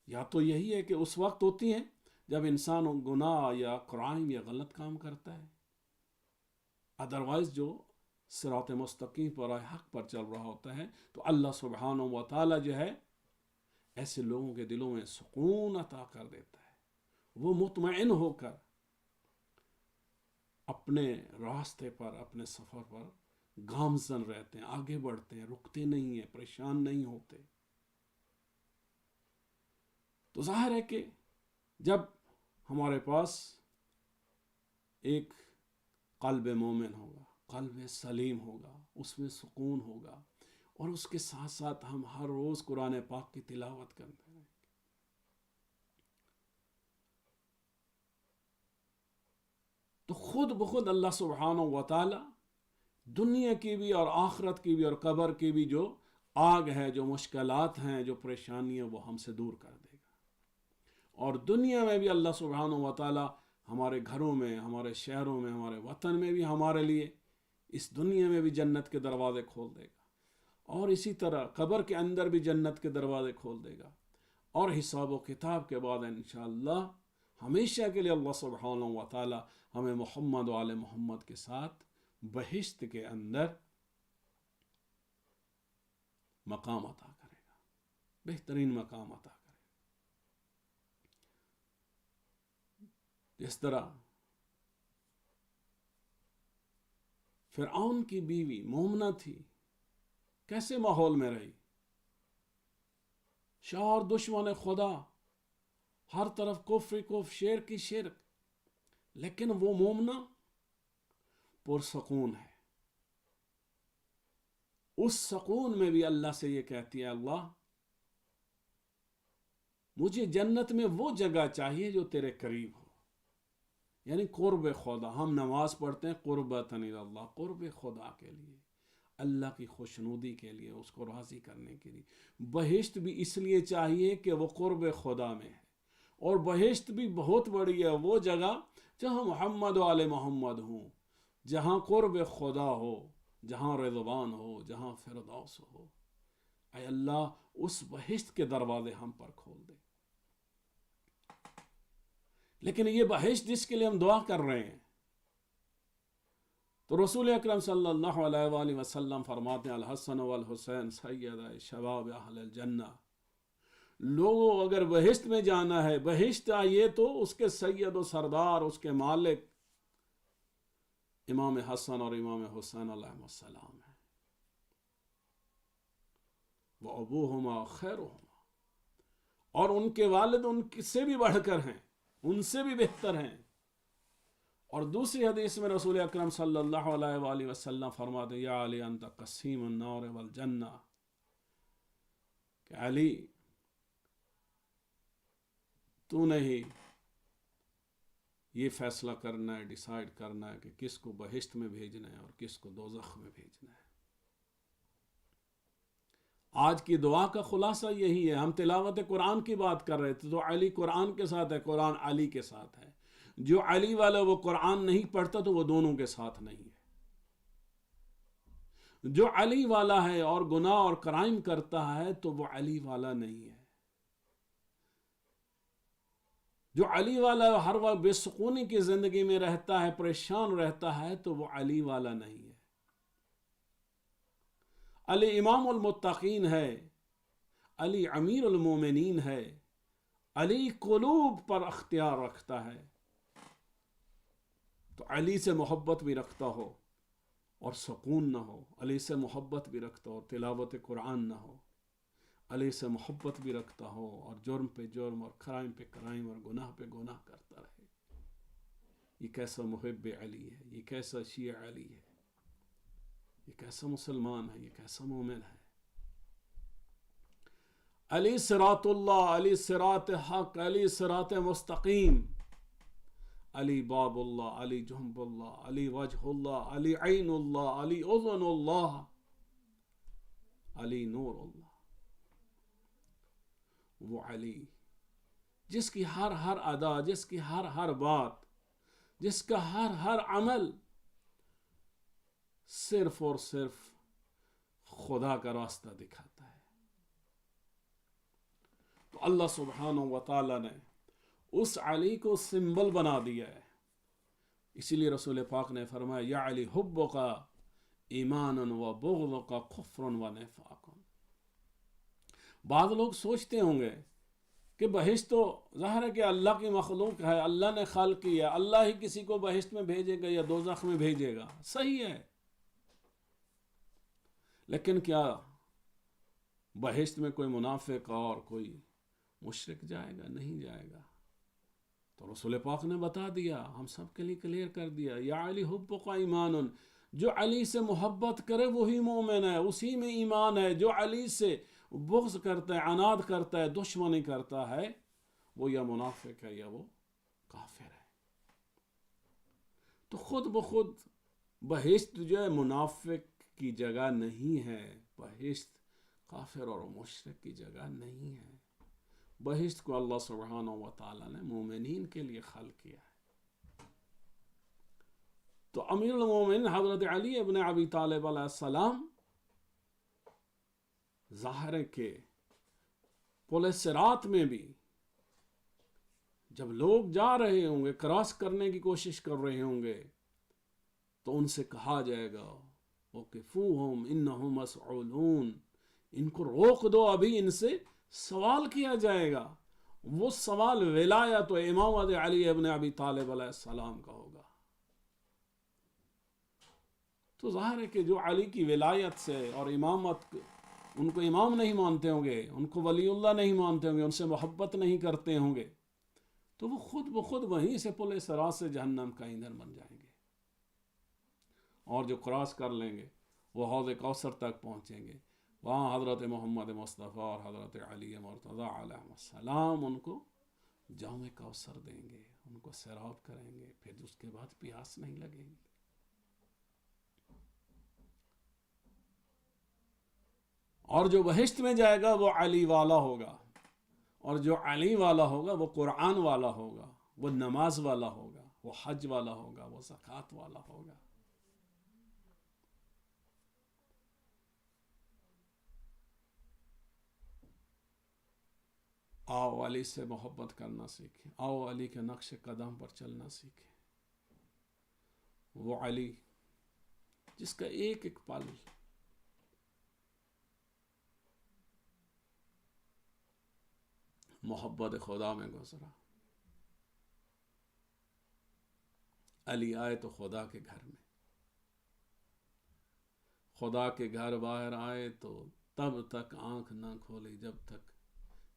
یا تو یہی ہے کہ اس وقت ہوتی ہیں جب انسان گناہ یا کرائم یا غلط کام کرتا ہے، ادروائز جو صراط مستقیم پر حق پر چل رہا ہوتا ہے، تو اللہ سبحانہ و تعالیٰ جو ہے ایسے لوگوں کے دلوں میں سکون عطا کر دیتا ہے۔ وہ مطمئن ہو کر اپنے راستے پر، اپنے سفر پر گامزن رہتے ہیں، آگے بڑھتے ہیں، رکتے نہیں ہیں، پریشان نہیں ہوتے۔ تو ظاہر ہے کہ جب ہمارے پاس ایک قلب مومن ہوگا، قلب سلیم ہوگا، اس میں سکون ہوگا، اور اس کے ساتھ ساتھ ہم ہر روز قرآن پاک کی تلاوت کرتے ہیں، تو خود بخود اللہ سبحانہ و تعالی دنیا کی بھی اور آخرت کی بھی اور قبر کی بھی جو آگ ہے، جو مشکلات ہیں، جو پریشانیاں، وہ ہم سے دور کر دے گا۔ اور دنیا میں بھی اللہ سبحانہ و تعالی ہمارے گھروں میں، ہمارے شہروں میں، ہمارے وطن میں بھی ہمارے لیے اس دنیا میں بھی جنت کے دروازے کھول دے گا، اور اسی طرح قبر کے اندر بھی جنت کے دروازے کھول دے گا، اور حساب و کتاب کے بعد انشاءاللہ ہمیشہ کے لیے اللہ سبحانہ و تعالی ہمیں محمد و آل محمد کے ساتھ بہشت کے اندر مقام عطا کرے گا، بہترین مقام عطا کرے گا۔ جس طرح فرعون کی بیوی مومنہ تھی، کیسے ماحول میں رہی، شوہر دشمن خدا، ہر طرف کفر کفر، شرک کی شرک، لیکن وہ مومنہ پرسکون ہے۔ اس سکون میں بھی اللہ سے یہ کہتی ہے، اللہ مجھے جنت میں وہ جگہ چاہیے جو تیرے قریب ہو، یعنی قرب خدا۔ ہم نماز پڑھتے ہیں قربتاً الی اللہ، قرب خدا کے لیے، اللہ کی خوشنودی کے لیے، اس کو راضی کرنے کے لیے۔ بہشت بھی اس لیے چاہیے کہ وہ قرب خدا میں ہے، اور بہشت بھی بہت بڑی ہے، وہ جگہ جہاں محمد و آل محمد ہوں، جہاں قرب خدا ہو، جہاں رضوان ہو، جہاں فردوس ہو۔ اے اللہ اس بہشت کے دروازے ہم پر کھول دے۔ لیکن یہ بہشت جس کے لیے ہم دعا کر رہے ہیں، تو رسول اکرم صلی اللہ علیہ وآلہ وسلم فرماتے ہیں الحسن والحسین سیدہ شباب اہل الجنہ، لوگوں اگر بہشت میں جانا ہے، بہشت آئیے تو اس کے سید و سردار، اس کے مالک امام حسن اور امام حسین علیہ السلام ہیں، وہ ابوہما خیرہما، اور ان کے والد ان سے بھی بڑھ کر ہیں، ان سے بھی بہتر ہیں۔ اور دوسری حدیث میں رسول اکرم صلی اللہ علیہ وآلہ وسلم فرماتے ہیں یا علی انت قسیم النار والجنہ، کہ علی تو نے ہی یہ فیصلہ کرنا ہے، ڈیسائیڈ کرنا ہے کہ کس کو بہشت میں بھیجنا ہے اور کس کو دوزخ میں بھیجنا ہے۔ آج کی دعا کا خلاصہ یہی ہے. ہم تلاوت قرآن کی بات کر رہے تھے تو علی قرآن کے ساتھ ہے، قرآن علی کے ساتھ ہے. جو علی والا وہ قرآن نہیں پڑھتا تو وہ دونوں کے ساتھ نہیں ہے. جو علی والا ہے اور گناہ اور کرائم کرتا ہے تو وہ علی والا نہیں ہے. جو علی والا ہر وقت بے سکونی کی زندگی میں رہتا ہے، پریشان رہتا ہے، تو وہ علی والا نہیں ہے. علی امام المتقین ہے، علی امیر المومنین ہے، علی قلوب پر اختیار رکھتا ہے. تو علی سے محبت بھی رکھتا ہو اور سکون نہ ہو، علی سے محبت بھی رکھتا ہو تلاوت قرآن نہ ہو، علی سے محبت بھی رکھتا ہو اور جرم پہ جرم اور کرائم پہ کرائم اور گناہ پہ گناہ کرتا رہے. یہ کیسا محب علی ہے، یہ کیسا شیعہ علی ہے، یہ کیسا مسلمان ہے، یہ کیسا مومن ہے. علی صراط اللہ، علی صراط حق، علی صراط مستقیم، علی باب اللہ، علی جنب اللہ، علی وجہ اللہ، علی عین اللہ، علی اذن اللہ، علی نور اللہ. وہ علی جس کی ہر ادا، جس کی ہر بات، جس کا ہر عمل صرف اور صرف خدا کا راستہ دکھاتا ہے. تو اللہ سبحانہ و تعالی نے اس علی کو سمبل بنا دیا ہے. اسی لیے رسول پاک نے فرمایا یا علی حبک ایمان و بغضک کفر و نفاق. بعض لوگ سوچتے ہوں گے کہ بہشت تو ظاہر ہے کہ اللہ کی مخلوق ہے، اللہ نے خلق کیا، اللہ ہی کسی کو بہشت میں بھیجے گا یا دوزخ میں بھیجے گا. صحیح ہے، لیکن کیا بہشت میں کوئی منافق اور کوئی مشرک جائے گا؟ نہیں جائے گا. تو رسول پاک نے بتا دیا، ہم سب کے لیے کلیئر کر دیا یا علی حبک ایمان. جو علی سے محبت کرے وہی مومن ہے، اسی میں ایمان ہے. جو علی سے بغض کرتا ہے، عناد کرتا ہے، دشمنی کرتا ہے، وہ یا منافق ہے یا وہ کافر ہے. تو خود بخود بہشت جو ہے منافق کی جگہ نہیں ہے، بہشت کافر اور مشرک کی جگہ نہیں ہے. بہشت کو اللہ سبحانہ و تعالی نے مومنین کے لیے خلق کیا ہے. تو امیر المومنین حضرت علی ابن ابی طالب علیہ السلام ظاہر ہے کہ پل صراط میں بھی جب لوگ جا رہے ہوں گے، کراس کرنے کی کوشش کر رہے ہوں گے، تو ان سے کہا جائے گا وقفوہم انہم مسئولون، ان کو روک دو، ابھی ان سے سوال کیا جائے گا. وہ سوال ولایت و امامت علی ابن ابی طالب علیہ السلام کا ہوگا. تو ظاہر ہے کہ جو علی کی ولایت سے اور امامت، ان کو امام نہیں مانتے ہوں گے، ان کو ولی اللہ نہیں مانتے ہوں گے، ان سے محبت نہیں کرتے ہوں گے، تو وہ خود بخود وہیں سے پل صراط سے جہنم کا ایندھن بن جائیں گے. اور جو کراس کر لیں گے وہ حوض کوثر تک پہنچیں گے. وہاں حضرت محمد مصطفیٰ اور حضرت علی مرتضیٰ علیہ السلام ان کو جام کوثر دیں گے، ان کو سیراب کریں گے، پھر اس کے بعد پیاس نہیں لگے گی. اور جو بہشت میں جائے گا وہ علی والا ہوگا، اور جو علی والا ہوگا وہ قرآن والا ہوگا، وہ نماز والا ہوگا، وہ حج والا ہوگا، وہ زکوٰۃ والا ہوگا. آؤ علی سے محبت کرنا سیکھیں، آؤ علی کے نقش قدم پر چلنا سیکھیں. وہ علی جس کا ایک ایک پل محبت خدا میں گزرا. علی آئے تو خدا کے گھر میں، خدا کے گھر باہر آئے تو تب تک آنکھ نہ کھولی جب تک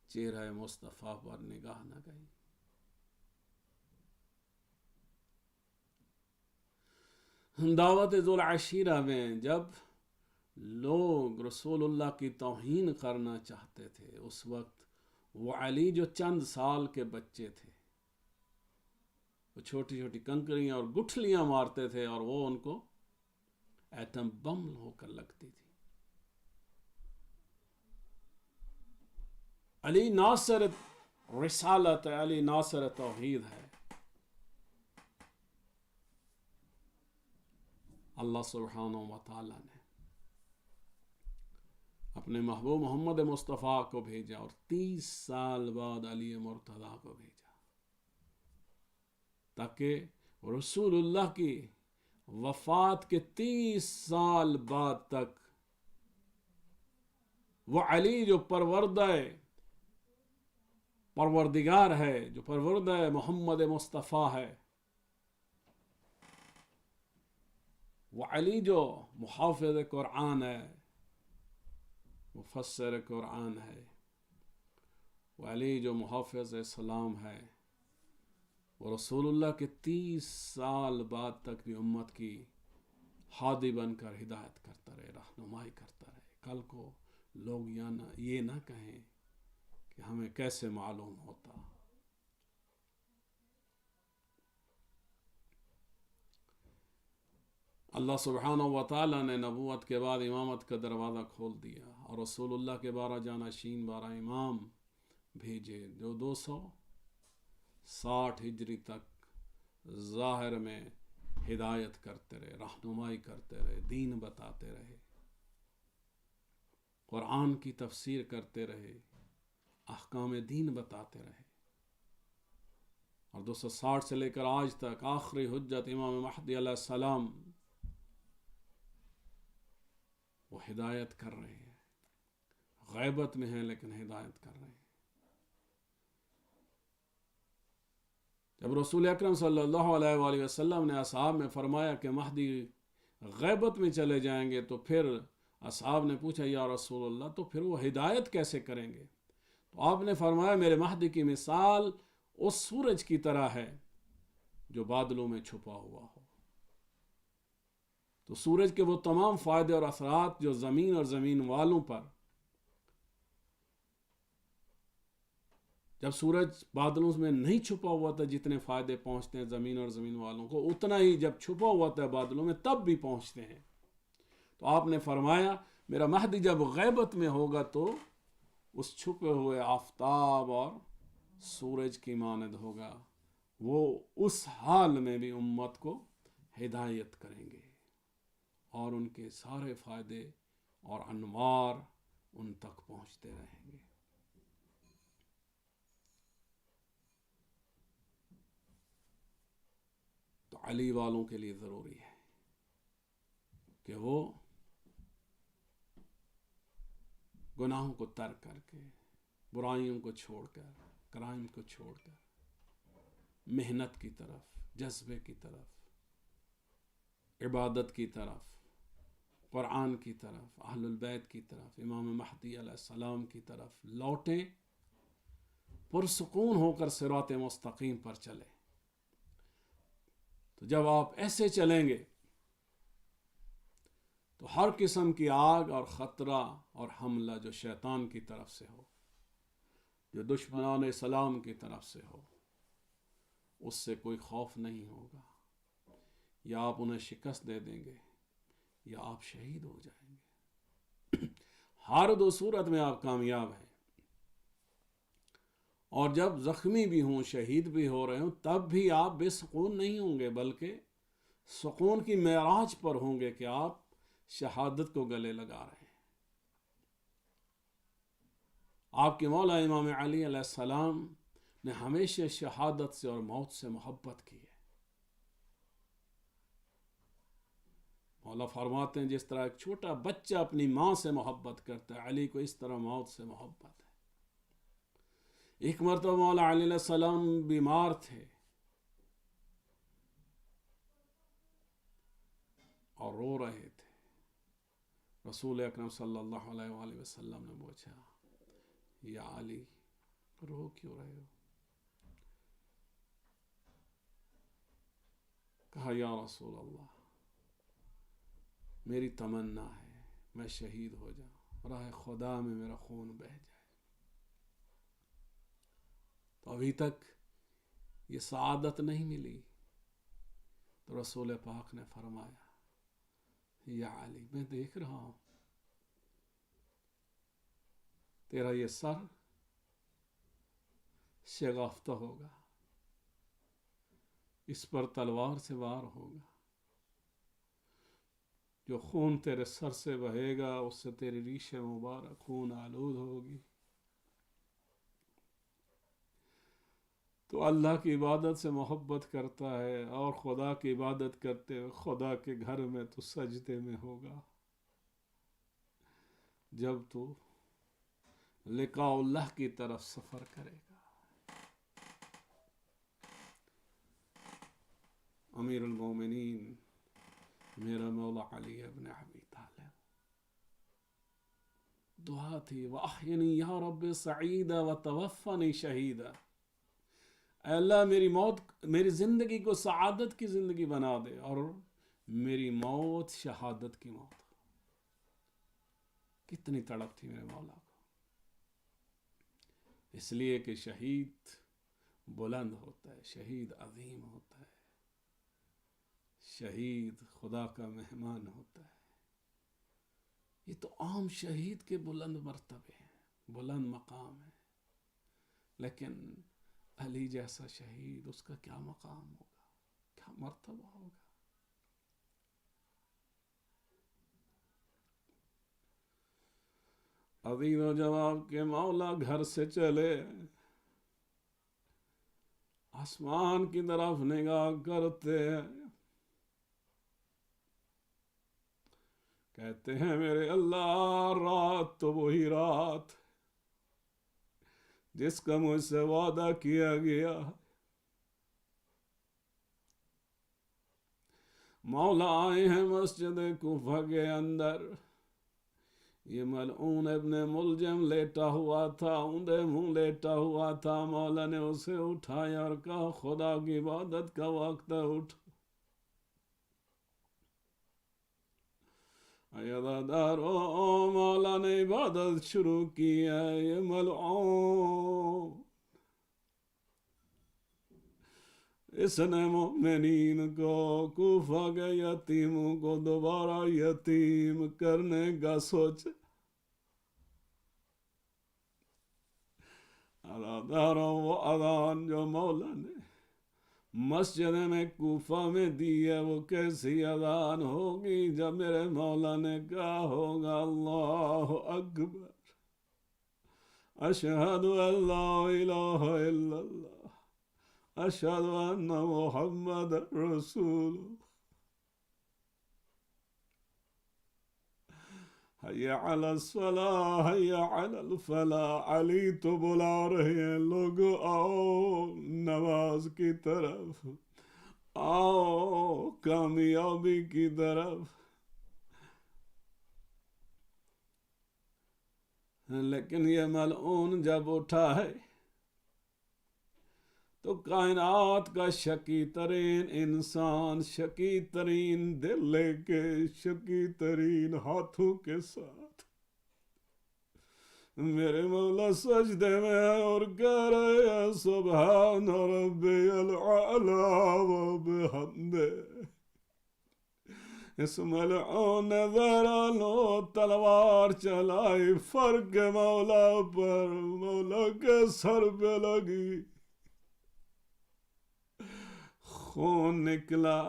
چہرہ مصطفیٰ پر نگاہ نہ گئی. دعوت ذوالعشیرہ میں جب لوگ رسول اللہ کی توہین کرنا چاہتے تھے، اس وقت وہ علی جو چند سال کے بچے تھے، وہ چھوٹی چھوٹی کنکریاں اور گٹھلیاں مارتے تھے اور وہ ان کو ایٹم بم ہو کر لگتی تھی. علی ناصر رسالت ہے، علی ناصر توحید ہے۔ اللہ سبحانہ و تعالی نے اپنے محبوب محمد مصطفیٰ کو بھیجا اور 30 سال بعد علی مرتضیٰ کو بھیجا، تاکہ رسول اللہ کی وفات کے 30 سال بعد تک وہ علی جو پروردگار ہے، جو پروردہ محمد مصطفیٰ ہے، وہ علی جو محافظ قرآن ہے، مفسر قرآن ہے، وہ علی جو محافظ اسلام ہے، وہ رسول اللہ کے 30 سال بعد تک بھی امت کی ہادی بن کر ہدایت کرتا رہے، رہنمائی کرتا رہے۔ کل کو لوگ یہ نہ کہیں کہ ہمیں کیسے معلوم ہوتا۔ اللہ سبحانہ و تعالیٰ نے نبوت کے بعد امامت کا دروازہ کھول دیا اور رسول اللہ کے 12 جانشین، 12 امام بھیجے، جو 260 ہجری تک ظاہر میں ہدایت کرتے رہے، رہنمائی کرتے رہے، دین بتاتے رہے، قرآن کی تفسیر کرتے رہے، احکام دین بتاتے رہے، اور 260 سے لے کر آج تک آخری حجت امام مہدی علیہ السلام وہ ہدایت کر رہے ہیں، غیبت میں ہیں لیکن ہدایت کر رہے ہیں۔ جب رسول اکرم صلی اللہ علیہ وآلہ وسلم نے اصحاب میں فرمایا کہ مہدی غیبت میں چلے جائیں گے، تو پھر اصحاب نے پوچھا یا رسول اللہ تو پھر وہ ہدایت کیسے کریں گے؟ تو آپ نے فرمایا میرے مہدی کی مثال اس سورج کی طرح ہے جو بادلوں میں چھپا ہوا ہو۔ تو سورج کے وہ تمام فائدے اور اثرات جو زمین اور زمین والوں پر، جب سورج بادلوں میں نہیں چھپا ہوا تھا جتنے فائدے پہنچتے ہیں زمین اور زمین والوں کو، اتنا ہی جب چھپا ہوا تھا بادلوں میں تب بھی پہنچتے ہیں۔ تو آپ نے فرمایا میرا مہدی جب غیبت میں ہوگا تو اس چھپے ہوئے آفتاب اور سورج کی مانند ہوگا، وہ اس حال میں بھی امت کو ہدایت کریں گے اور ان کے سارے فائدے اور انوار ان تک پہنچتے رہیں گے۔ تو علی والوں کے لیے ضروری ہے کہ وہ گناہوں کو ترک کر کے، برائیوں کو چھوڑ کر، کرائم کو چھوڑ کر محنت کی طرف، جذبے کی طرف، عبادت کی طرف، قرآن کی طرف، اہل البیت کی طرف، امام مہدی علیہ السلام کی طرف لوٹیں، پرسکون ہو کر صراط مستقیم پر چلیں۔ تو جب آپ ایسے چلیں گے تو ہر قسم کی آگ اور خطرہ اور حملہ جو شیطان کی طرف سے ہو، جو دشمنان اسلام کی طرف سے ہو، اس سے کوئی خوف نہیں ہوگا۔ یا آپ انہیں شکست دے دیں گے یا آپ شہید ہو جائیں گے۔ ہر دو صورت میں آپ کامیاب ہیں۔ اور جب زخمی بھی ہوں، شہید بھی ہو رہے ہوں، تب بھی آپ بے سکون نہیں ہوں گے، بلکہ سکون کی معراج پر ہوں گے کہ آپ شہادت کو گلے لگا رہے ہیں۔ آپ کے مولا امام علی علیہ السلام نے ہمیشہ شہادت سے اور موت سے محبت کی ہے۔ مولا فرماتے ہیں جس طرح ایک چھوٹا بچہ اپنی ماں سے محبت کرتا ہے، علی کو اس طرح موت سے محبت ہے۔ ایک مرتبہ مولا علی علیہ السلام بیمار تھے اور رو رہے تھے۔ رسول اکرم صلی اللہ علیہ وآلہ وسلم نے پوچھا یا علی رو کیوں رہے ہو؟ کہا یا رسول اللہ میری تمنا ہے میں شہید ہو جاؤں، راہ خدا میں میرا خون بہہ جائے۔ تو ابھی تک یہ سعادت نہیں ملی۔ تو رسول پاک نے فرمایا یا علی میں دیکھ رہا ہوں تیرا یہ سر شگافتہ ہوگا، اس پر تلوار سے وار ہوگا، جو خون تیرے سر سے بہے گا اس سے تیری ریش مبارک خون آلود ہوگی۔ تو اللہ کی عبادت سے محبت کرتا ہے اور خدا کی عبادت کرتے ہوئے خدا کے گھر میں تو سجدے میں ہوگا۔ جب تو لقاء اللہ کی طرف سفر کرے گا۔ امیر المومنین میرا مولا علی ابن ابی طالب دعا تھی، وَأَحْيِنِي يَا رَبِّ سَعِيدًا وَتَوَفَّنِي شَهِيدًا، اے اللہ میری زندگی کو سعادت کی زندگی بنا دے اور میری موت شہادت کی موت۔ کتنی تڑپ تھی میرے مولا کو، اس لیے کہ شہید بلند ہوتا ہے، شہید عظیم ہوتا ہے، شہید خدا کا مہمان ہوتا ہے۔ یہ تو عام شہید کے بلند مرتبے ہیں، بلند مقام ہے، لیکن علی جیسا شہید، اس کا کیا مقام ہوگا، کیا مرتبہ ہوگا۔ عزیز و جواب کے مولا گھر سے چلے، آسمان کی طرف نگاہ کرتے ہیں، کہتے ہیں میرے اللہ رات تو وہی رات جس کا مجھ سے وعدہ کیا گیا۔ مولا آئے ہیں مسجد کوفہ کے اندر، یہ ملعون ابن ملجم لیٹا ہوا تھا، اوندے منہ لیٹا ہوا تھا۔ مولا نے اسے اٹھایا اور کہا خدا کی عبادت کا وقت ہے، اٹھ۔ عزادارو مولا نے عبادت شروع کی ہے، یہ ملعون اس نے مومنین کو، کوفہ کے یتیموں کو دوبارہ یتیم کرنے کا سوچا۔ عزادارو وہ اذان جو مولا نے مسجد میں کوفہ میں دی ہے، وہ کیسی اذان ہوگی جب میرے مولا نے کہا ہوگا اللہ اکبر، اشہد ان لا الہ الا اللہ، اشہد ان محمد رسول حی علی الصلاح حی علی الفلاح۔ علی تو بلا رہے ہیں لوگو آؤ نماز کی طرف، آؤ کامیابی کی طرف۔ لیکن یہ ملعون جب اٹھا ہے تو کائنات کا شقی ترین انسان، شقی ترین دل لے کے، شقی ترین ہاتھوں کے ساتھ میرے مولا سجدے میں ہے اور کہہ رہے ہیں سبحان ربی الاعلی و بحمدہ۔ اس ملعون نے ذرا لو تلوار چلائی فرق مولا پر، مولا کے سر پہ لگی، خون نکلا،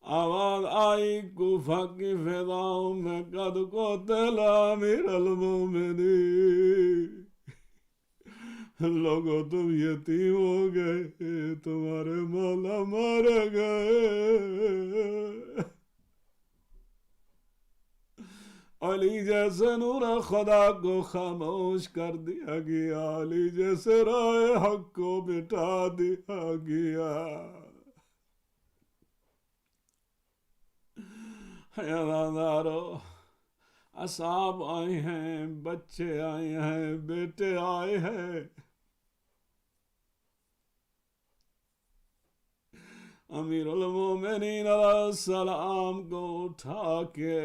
آواز آئی کوفہ کی فضاؤں میں قد قتل امیر المومنین، لوگوں تم یتیم ہو گئے، تمہارے مولا مار گئے۔ علی جیسے نور خدا کو خاموش کر دیا گیا، علی جیسے راہ حق کو مٹا دیا گیا۔ عزادارو اصحاب آئے ہیں، بچے آئے ہیں، بیٹے آئے ہیں، امیر المومنین علیہ السلام کو اٹھا کے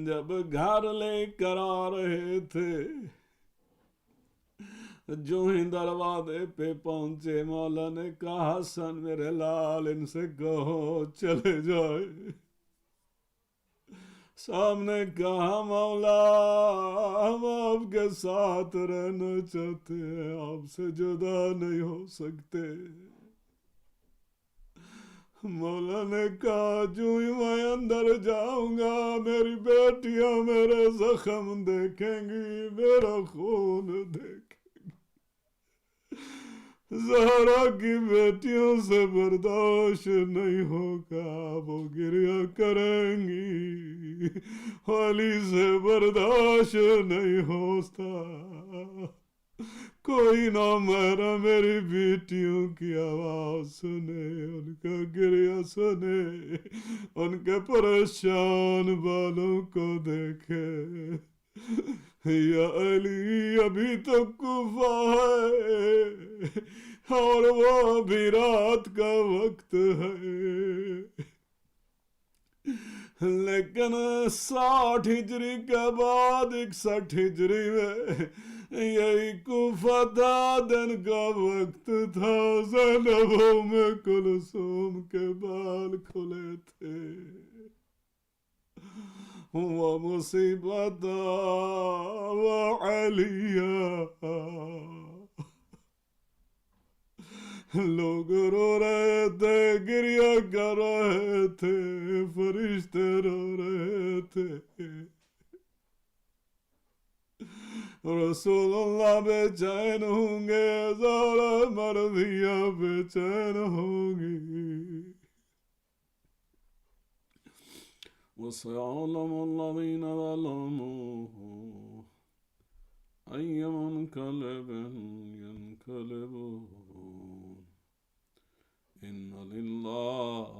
جب گھر لے کر آ رہے تھے، جو ہی دروازے پہ پہنچے مولا نے کہا حسن میرے لال ان سے کہو چلے جائے۔ سامنے کہا مولا ہم آپ کے ساتھ رہنا چاہتے ہیں، آپ سے جدا نہیں ہو سکتے۔ مولا نے کہا جو ہی میں اندر جاؤں گا میری بیٹیاں میرے زخم دیکھیں گی، میرا خون دیکھیں گی، زہرا کی بیٹیوں سے برداشت نہیں ہوگا، وہ گریہ کریں گی، علی سے برداشت نہیں ہوتا، کوئی نہ میرا میری بیٹیوں کی آواز سنے، ان کا گریہ سنے، ان کے پریشان بالوں کو دیکھے۔ یا علی ابھی تو کوفہ ہے اور وہ ابھی رات کا وقت ہے، لیکن 60 ہجری کے بعد 61 ہجری میں یہی کوفہ تھا، دن کا وقت تھا، زینب ام کلثوم کے بال کھلے تھے، وہ مصیبت وعلیہ، لوگ رو رہے تھے، گریہ کر رہے تھے، فرشتے رو رہے تھے، رسول اللہ بے چین ہوں گے، زہرا مرضیہ بے چین ہوں گی۔ وَسَيَعْلَمُ الَّذِينَ ظَلَمُوا أَيَّ مُنقَلِبٍ يَنقَلِبُونَ إِنَّ لِلَّهِ